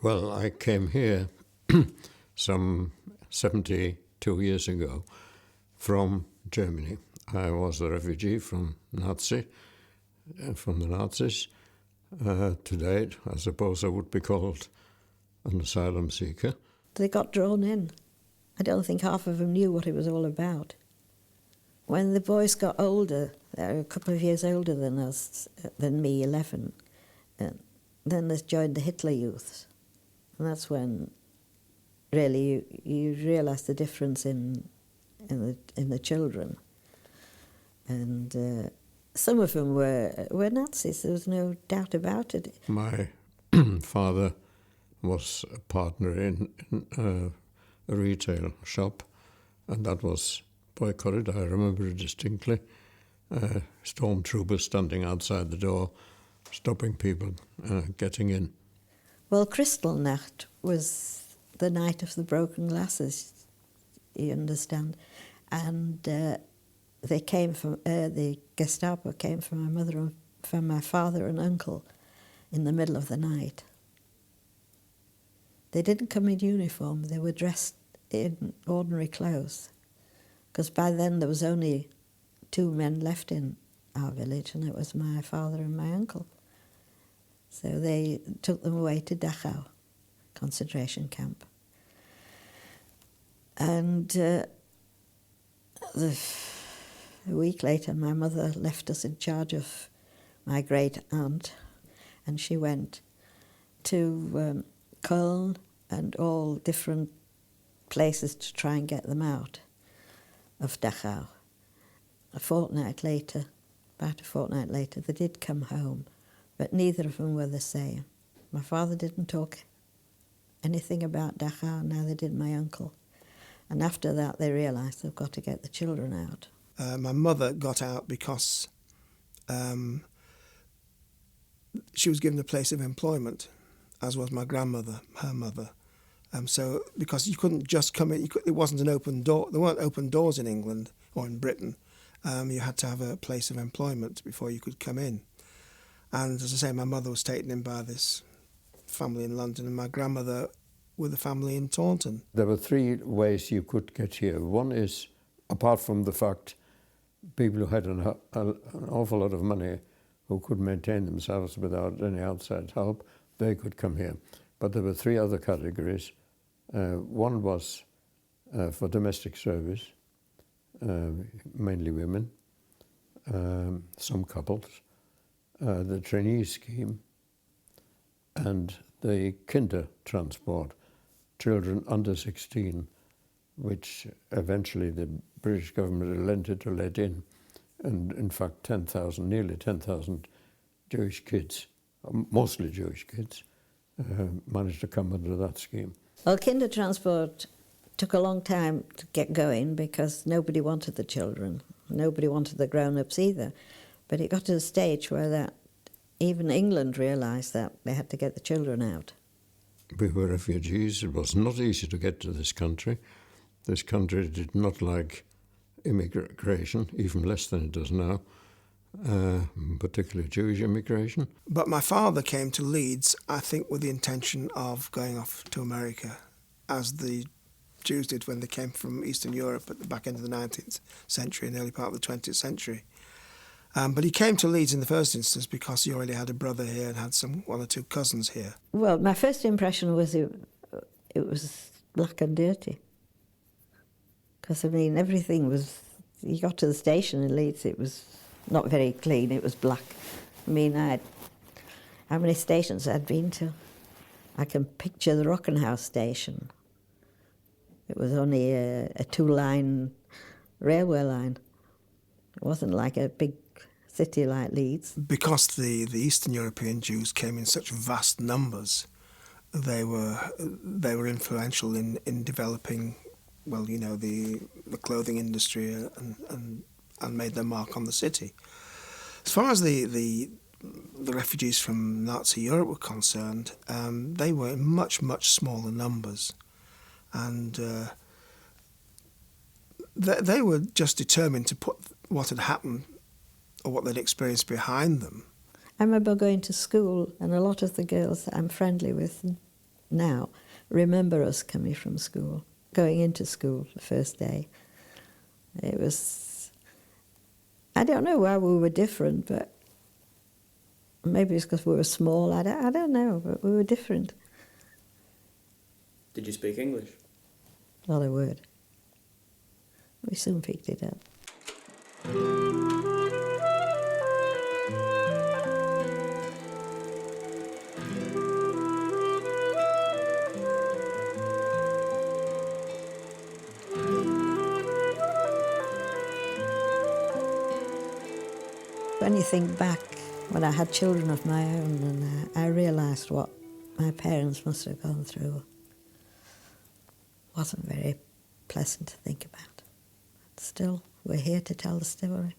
Well, I came here some 72 years ago from Germany. I was a refugee from the Nazis. To date, I suppose I would be called an asylum seeker. They got drawn in. I don't think half of them knew what it was all about. When the boys got older, they were a couple of years older than us, than me, 11, then they joined the Hitler Youths. And that's when really you realise the difference in the children. And some of them were Nazis, there was no doubt about it. My father was a partner in a retail shop, and that was boycotted. I remember it distinctly. Stormtroopers standing outside the door, stopping people getting in. Well, Kristallnacht was the night of the broken glasses, you understand, and they came from the Gestapo came from my father and uncle in the middle of the night. They didn't come in uniform, they were dressed in ordinary clothes, because by then there was only 2 men left in our village, and it was my father and my uncle. So they took them away to Dachau concentration camp. And a week later, my mother left us in charge of my great aunt, and she went to Köln and all different places to try and get them out of Dachau. About a fortnight later, they did come home, but neither of them were the same. My father didn't talk anything about Dachau, neither did my uncle. And after that, they realised they've got to get the children out. My mother got out because she was given a place of employment, as was my grandmother, her mother. So because you couldn't just come in, it wasn't an open door. There weren't open doors in England or in Britain. You had to have a place of employment before you could come in. And as I say, my mother was taken in by this family in London, and my grandmother with a family in Taunton. There were 3 ways you could get here. One is, apart from the fact people who had an awful lot of money who could maintain themselves without any outside help, they could come here. But there were 3 other categories. One was for domestic service, mainly women, some couples, the trainee scheme, and the kinder transport, children under 16, which eventually the British government relented to let in. And in fact, nearly 10,000 Jewish kids, mostly Jewish kids, managed to come under that scheme. Well, kinder transport took a long time to get going because nobody wanted the children. Nobody wanted the grown-ups either. But it got to the stage where that even England realised that they had to get the children out. We were refugees. It was not easy to get to this country. This country did not like immigration, even less than it does now, particularly Jewish immigration. But my father came to Leeds, I think, with the intention of going off to America, as the Jews did when they came from Eastern Europe at the back end of the 19th century and early part of the 20th century. But he came to Leeds in the first instance because he already had a brother here and had 1 or 2 cousins here. Well, my first impression was it was black and dirty. Because, I mean, everything was... You got to the station in Leeds, it was not very clean, it was black. I mean, how many stations I'd been to? I can picture the Rockenhouse station. It was only a 2-line railway line. It wasn't like a big city like Leeds. Because the Eastern European Jews came in such vast numbers, they were influential in developing, well, you know, the clothing industry and made their mark on the city. As far as the refugees from Nazi Europe were concerned, they were in much, much smaller numbers. And they were just determined to put what had happened or what they'd experienced behind them. I remember going to school, and a lot of the girls that I'm friendly with now remember us coming from school, going into school the first day. It was, I don't know why we were different, but maybe it's because we were small, I don't know, but we were different. Did you speak English? Not a word. We soon picked it up. When you think back, when I had children of my own, and I realised what my parents must have gone through, wasn't very pleasant to think about. But still, we're here to tell the story.